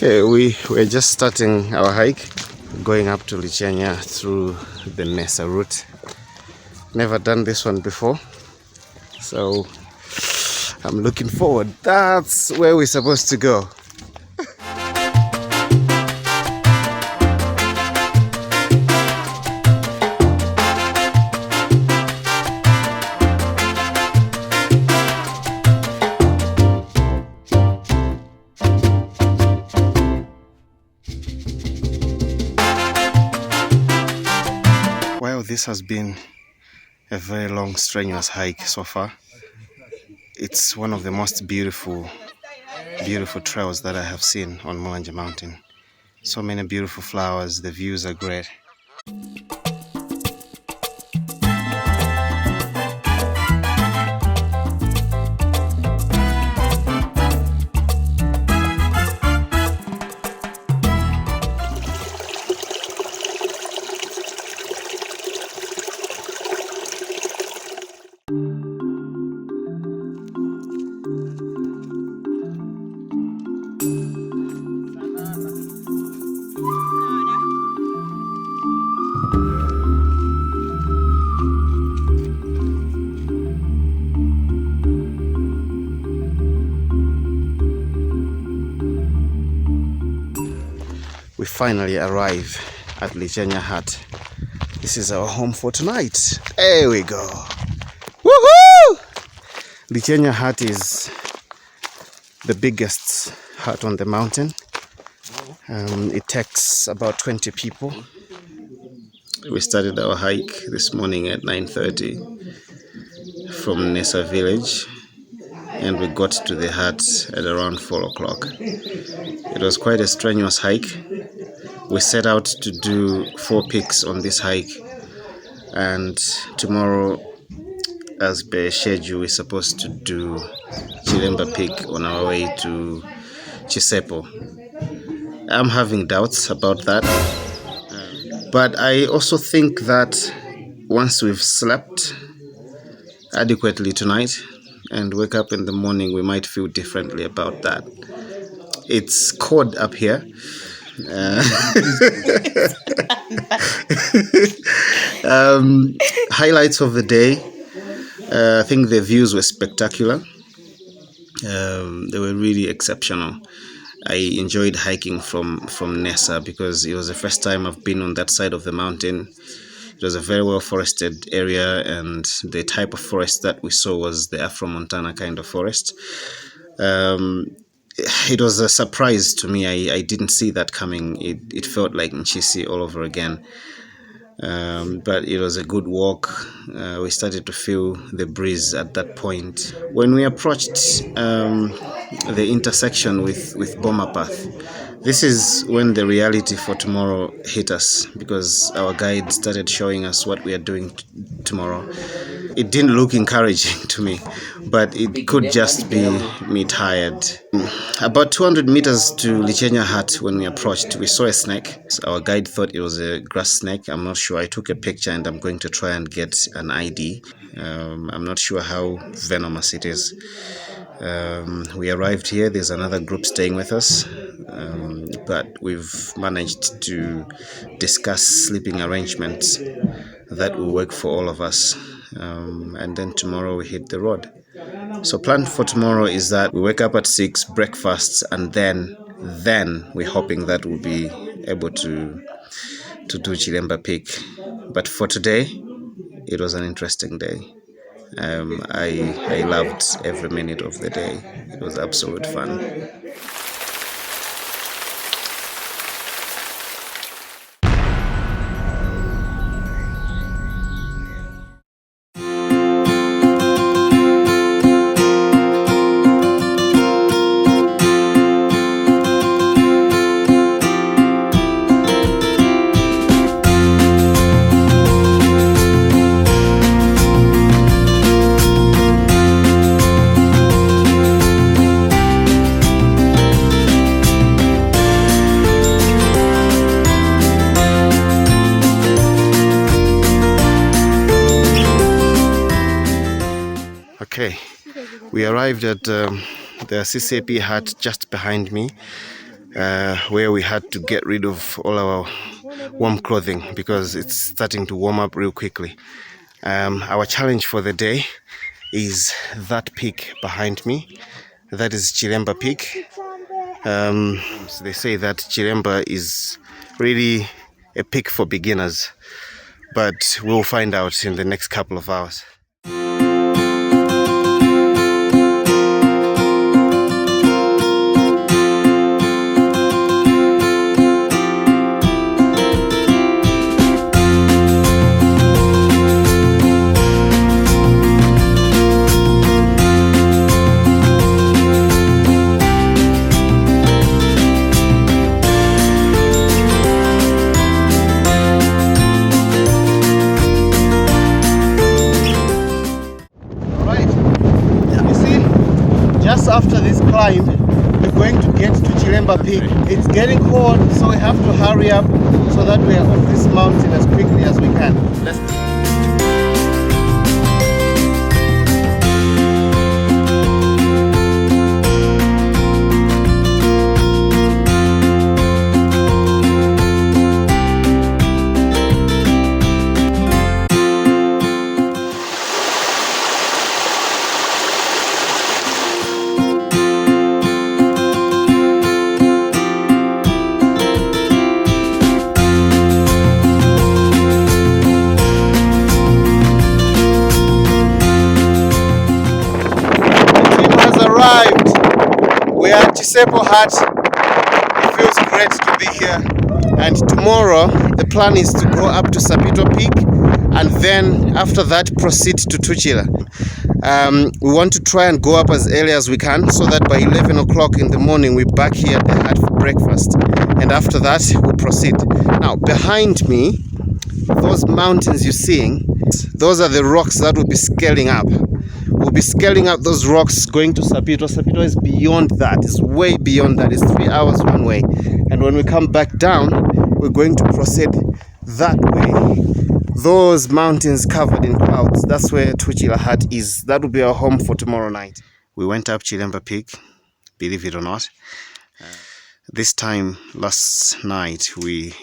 Okay, we're just starting our hike, going up to Lichenya through the Nesa route. Never done this one before, so I'm looking forward. That's where we're supposed to go. Well, this has been a very long, strenuous hike so far. It's one of the most beautiful trails that I have seen on Mulanje Mountain. So many beautiful flowers, the views are great. We finally arrive at Lichenya Hut. This is our home for tonight. There we go. Woohoo! Lichenya Hut is the biggest hut on the mountain. It takes about 20 people. We started our hike this morning at 9:30 from Nesa village, and we got to the hut at around 4 o'clock. It was quite a strenuous hike. We set out to do 4 peaks on this hike, and tomorrow, as per schedule, we're supposed to do Namisile Peak on our way to Chisepo. I'm having doubts about that, but I also think that once we've slept adequately tonight and wake up in the morning, we might feel differently about that. It's cold up here. Highlights of the day. I think the views were spectacular. They were really exceptional. I enjoyed hiking from Nesa because it was the first time I've been on that side of the mountain. It was a very well forested area, and the type of forest that we saw was the Afro-Montana kind of forest. It was a surprise to me. I didn't see that coming. It felt like Nchisi all over again. But it was a good walk. We started to feel the breeze at that point. When we approached the intersection with Boma Path, this is when the reality for tomorrow hit us, because our guide started showing us what we are doing tomorrow. It didn't look encouraging to me, but it could just be me tired. About 200 meters to Lichenya Hut, when we approached, we saw a snake. Our guide thought it was a grass snake. I'm not sure. I took a picture and I'm going to try and get an ID. I'm not sure how venomous it is. We arrived here. There's another group staying with us, but we've managed to discuss sleeping arrangements that will work for all of us. And then tomorrow we hit the road. So plan for tomorrow is that we wake up at 6, breakfast, and then we're hoping that we'll be able to do Namisile Peak. But for today, it was an interesting day. I loved every minute of the day. It was absolute fun. We arrived at the CCP hut just behind me. where we had to get rid of all our warm clothing because it's starting to warm up real quickly. Our challenge for the day is that peak behind me. That is Chilemba Peak. So they say that Chilemba is really a peak for beginners, but we'll find out in the next couple of hours. Just after this climb, we're going to get to Chilemba Peak. It's getting cold, so we have to hurry up so that we are off this mountain as quickly as we can. We are at Chisepo Hut. It feels great to be here. And tomorrow the plan is to go up to Sapitwa Peak and then after that proceed to Tuchila. We want to try and go up as early as we can so that by 11 o'clock in the morning we're back here at the hut for breakfast. And after that we'll proceed. Now behind me, those mountains you're seeing, those are the rocks that we'll be scaling up. We'll be scaling up those rocks going to Sapitwa. Sapitwa is beyond that, it's way beyond that, it's 3 hours one way. And when we come back down, we're going to proceed that way. Those mountains covered in clouds, that's where Tuchila Hut is. That will be our home for tomorrow night. We went up Chilemba Peak, believe it or not. This time last night we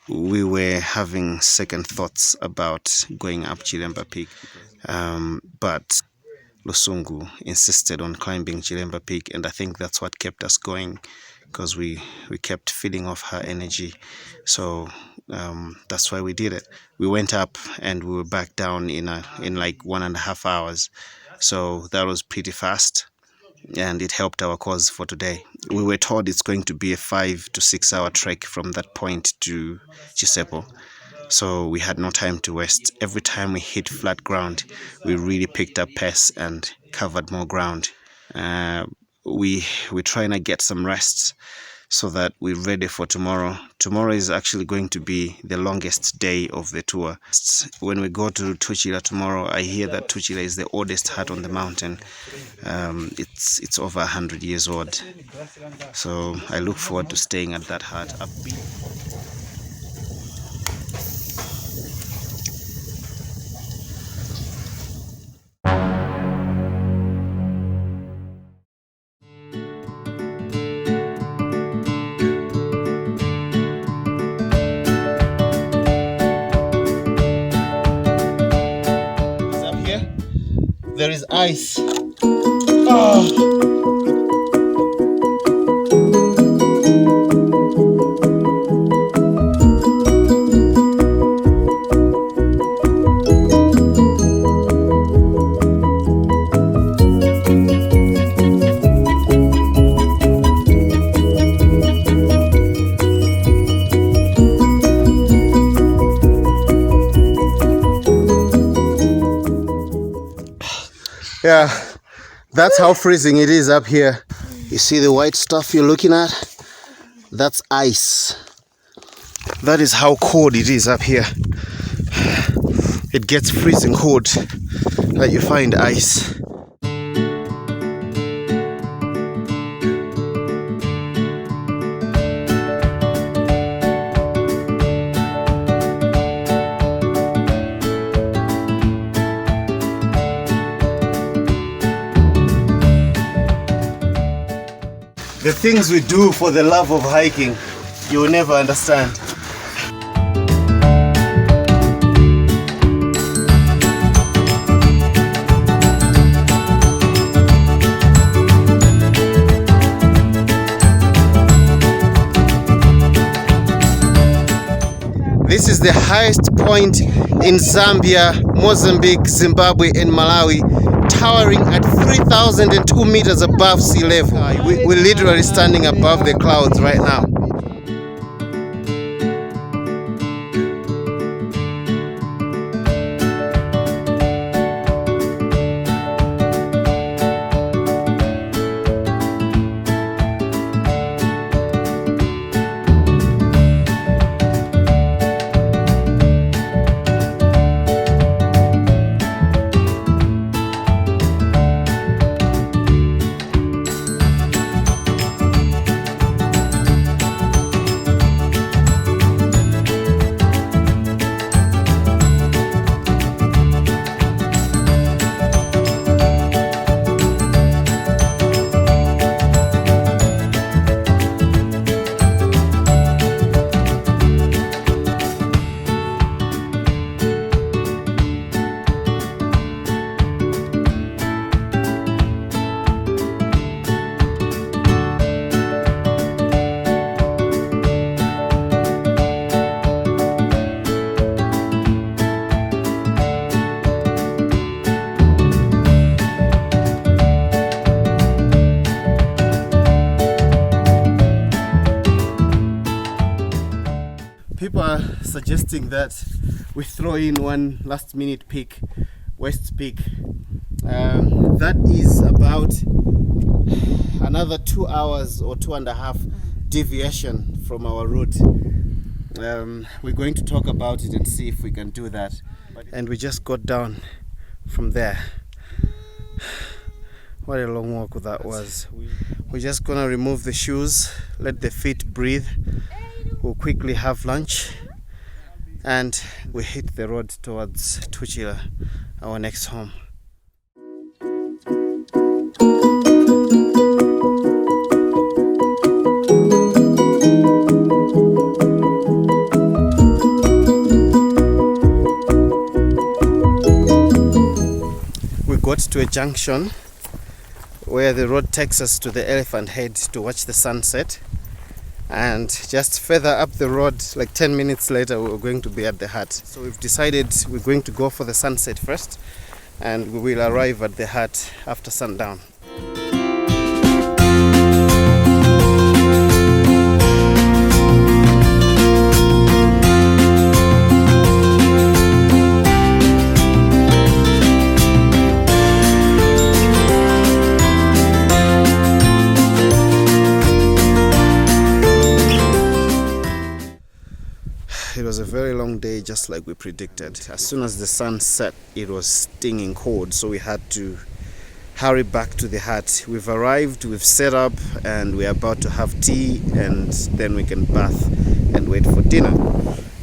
were having second thoughts about going up Chilemba Peak, but Lusungu insisted on climbing Chilemba Peak, and I think that's what kept us going because we kept feeding off her energy. So that's why we did it. We went up and we were back down in like 1.5 hours, so that was pretty fast. And it helped our cause for today. We were told it's going to be a 5 to 6 hour trek from that point to Chisepo. So we had no time to waste. Every time we hit flat ground, we really picked up pace and covered more ground. We're trying to get some rest so that we're ready for tomorrow. Tomorrow is actually going to be the longest day of the tour. When we go to Tuchila tomorrow, I hear that Tuchila is the oldest hut on the mountain. It's over 100 years old. So I look forward to staying at that hut. There is ice. Oh. Yeah, that's how freezing it is up here. You see the white stuff you're looking at? That's ice. That is how cold it is up here. It gets freezing cold that you find ice. The The things we do for the love of hiking, you will never understand. This is the highest point in Zambia, Mozambique, Zimbabwe and Malawi, towering at 3,002 meters above sea level. We're literally standing above the clouds right now. People are suggesting that we throw in one last minute peak, West Peak. That is about another 2 hours or 2.5 deviation from our route. We're going to talk about it and see if we can do that. And we just got down from there. What a long walk that was. We're just gonna remove the shoes, let the feet breathe. We'll quickly have lunch and we hit the road towards Tuchila, our next home. We got to a junction where the road takes us to the Elephant Head to watch the sunset. And just further up the road, like 10 minutes later, we're going to be at the hut. So we've decided we're going to go for the sunset first, and we will arrive at the hut after sundown. It was a very long day, just like we predicted. As soon as the sun set, it was stinging cold, so we had to hurry back to the hut. We've arrived, we've set up, and we're about to have tea, and then we can bath and wait for dinner.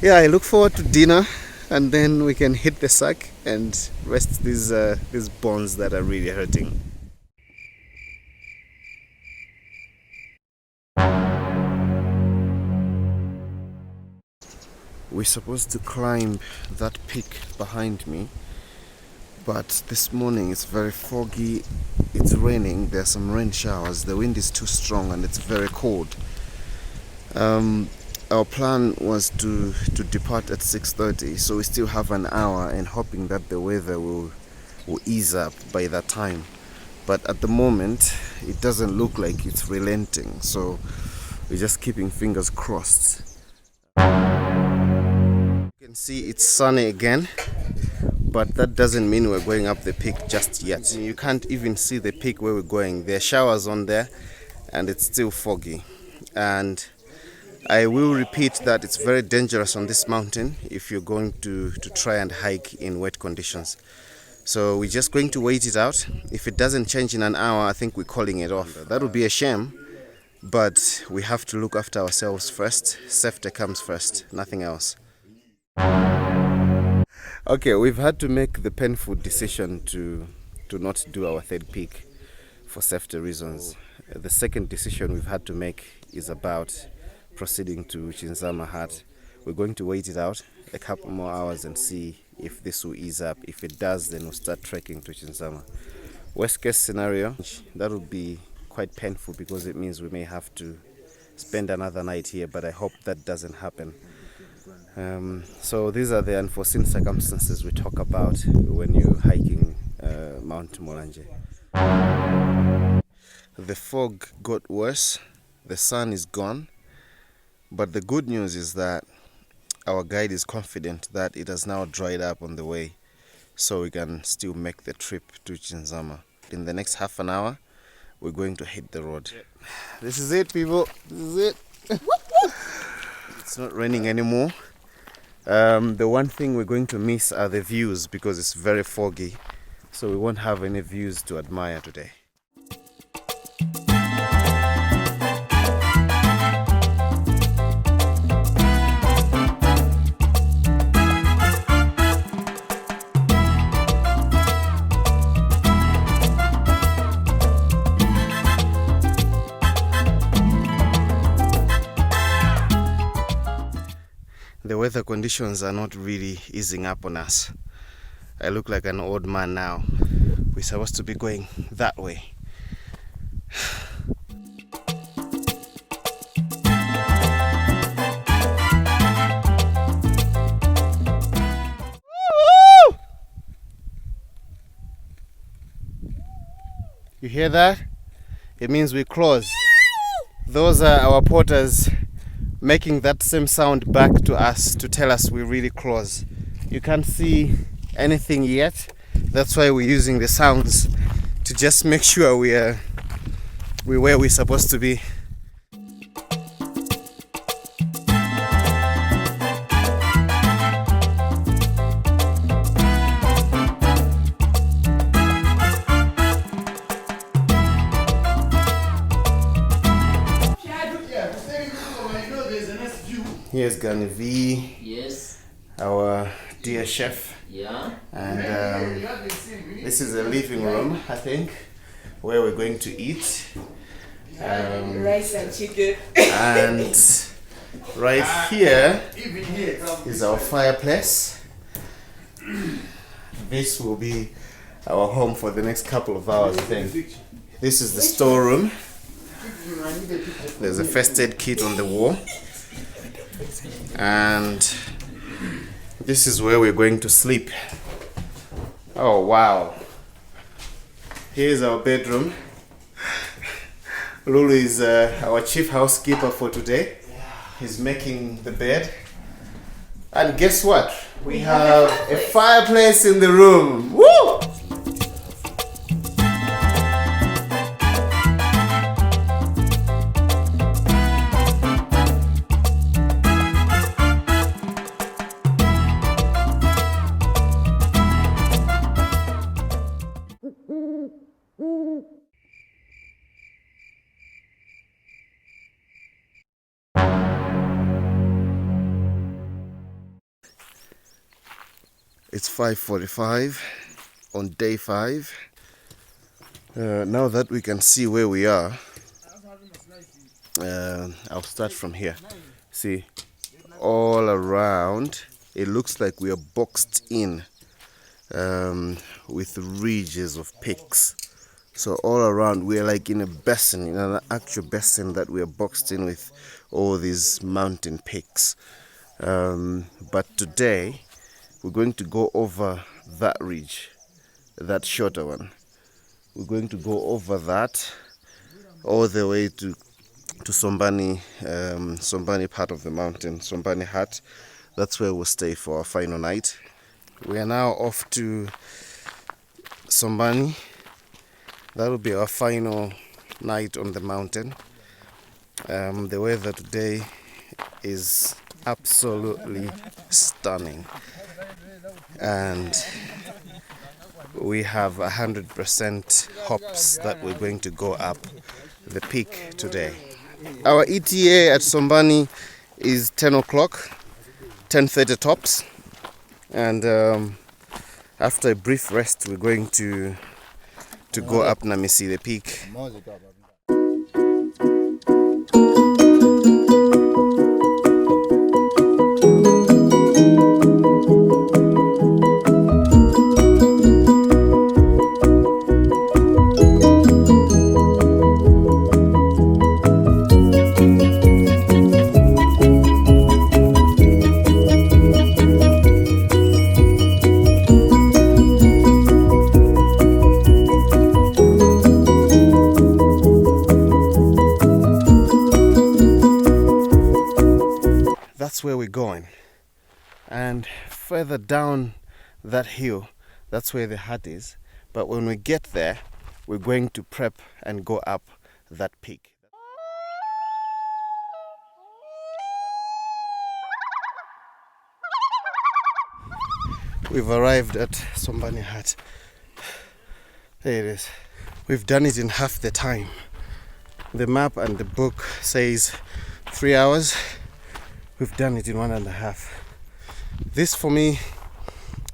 Yeah, I look forward to dinner, and then we can hit the sack and rest these bones that are really hurting. We're supposed to climb that peak behind me, but this morning it's very foggy, it's raining, there's some rain showers, the wind is too strong and it's very cold. Our plan was to depart at 6:30, so we still have an hour, and hoping that the weather will ease up by that time. But at the moment it doesn't look like it's relenting, so we're just keeping fingers crossed. You can see it's sunny again, but that doesn't mean we're going up the peak just yet. You can't even see the peak where we're going. There are showers on there and it's still foggy. And I will repeat that it's very dangerous on this mountain if you're going to try and hike in wet conditions. So we're just going to wait it out. If it doesn't change in an hour, I think we're calling it off. That would be a shame, but we have to look after ourselves first. Safety comes first, nothing else. Okay, we've had to make the painful decision to not do our third peak for safety reasons. The second decision we've had to make is about proceeding to Chinzama Hut. We're going to wait it out a couple more hours and see if this will ease up. If it does, then we'll start trekking to Chinzama. Worst case scenario, that would be quite painful because it means we may have to spend another night here, but I hope that doesn't happen. So these are the unforeseen circumstances we talk about when you're hiking Mount Mulanje. The fog got worse, the sun is gone, but the good news is that our guide is confident that it has now dried up on the way, so we can still make the trip to Chinzama. In the next half an hour, we're going to hit the road. This is it, people. This is it. It's not raining anymore. The one thing we're going to miss are the views because it's very foggy, so we won't have any views to admire today. The weather conditions are not really easing up on us. I look like an old man now. We're supposed to be going that way. You hear that? It means we close. Those are our porters making that same sound back to us to tell us we're really close. You can't see anything yet. That's why we're using the sounds to just make sure we're where we're supposed to be. Here's Gani V, yes, our dear chef. yeah, And this is a living room, I think, where we're going to eat. Rice and chicken. And right here is our fireplace. This will be our home for the next couple of hours, I think. This is the storeroom. There's a first aid kit on the wall. And this is where we're going to sleep. Oh wow. Here's our bedroom. Lulu is our chief housekeeper for today. He's making the bed. And guess what? We have a fireplace in the room. Woo! It's 5:45 on day 5. Now that we can see where we are, I'll start from here. See, all around it looks like we are boxed in with ridges of peaks. So all around we are like in a basin, in an actual basin that we are boxed in with all these mountain peaks. But today we're going to go over that ridge, that shorter one. We're going to go over that all the way to Sombani, Sombani part of the mountain, Sombani Hut. That's where we'll stay for our final night. We are now off to Sombani. That'll be our final night on the mountain. The weather today is absolutely stunning, and we have 100% hopes that we're going to go up the peak today. Our ETA at Sombani is 10 o'clock, 10:30 tops, and after a brief rest we're going to go up Namisile Peak. that's where we're going. And further down that hill, that's where the hut is. But when we get there, we're going to prep and go up that peak. We've arrived at Sombani Hut. There it is. We've done it in half the time. The map and the book says 3 hours. We've done it in 1.5. This for me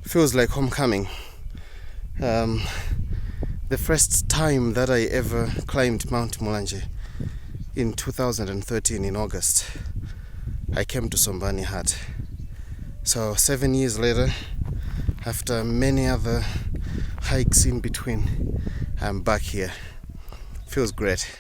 feels like homecoming. The first time that I ever climbed Mount Mulanje in 2013 in August, I came to Sombani Hut. So 7 years later, after many other hikes in between, I'm back here. Feels great.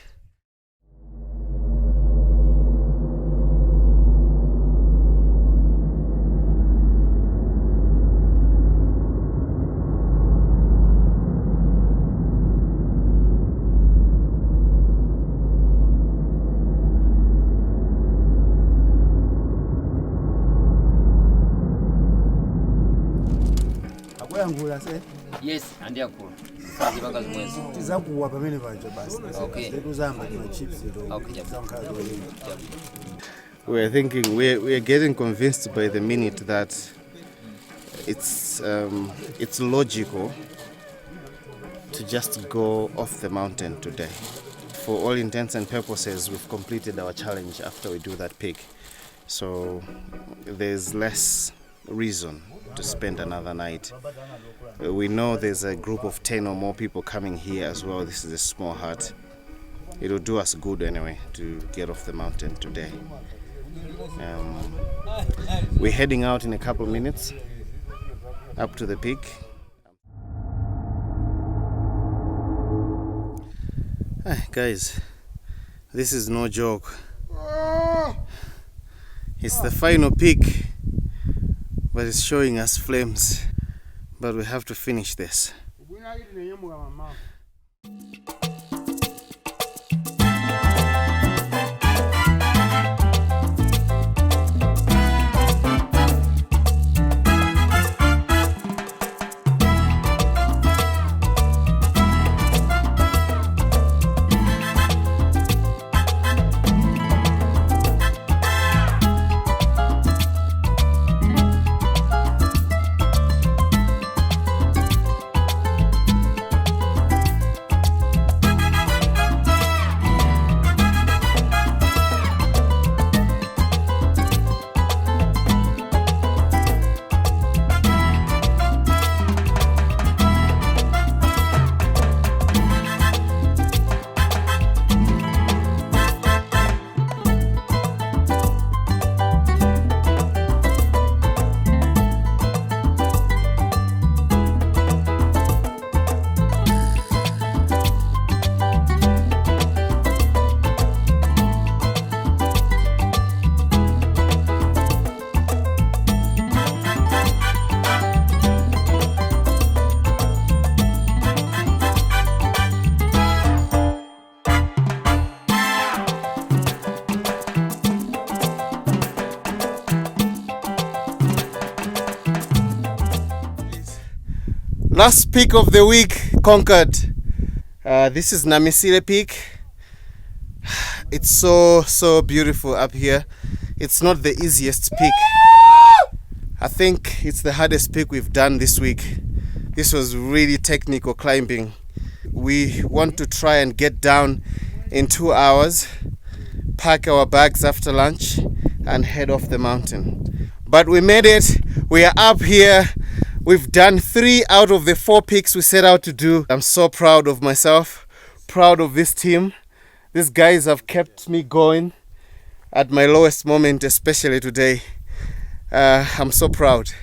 Yes, and they are cool. We're thinking, we're getting convinced by the minute that it's logical to just go off the mountain today. For all intents and purposes, we've completed our challenge after we do that peak. So there's less reason to spend another night. We know there's a group of 10 or more people coming here as well. This is a small hut. It'll do us good anyway to get off the mountain today. We're heading out in a couple of minutes up to the peak. Hey guys, this is no joke. It's the final peak, but it's showing us flames. But we have to finish this. Last peak of the week conquered. This is Namisile Peak. It's so beautiful up here. It's not the easiest peak. I think it's the hardest peak we've done this week. This was really technical climbing. We want to try and get down in 2 hours, pack our bags after lunch and head off the mountain. But we made it. We are up here. We've done 3 out of the 4 peaks we set out to do. I'm so proud of myself, proud of this team. These guys have kept me going at my lowest moment, especially today. I'm so proud.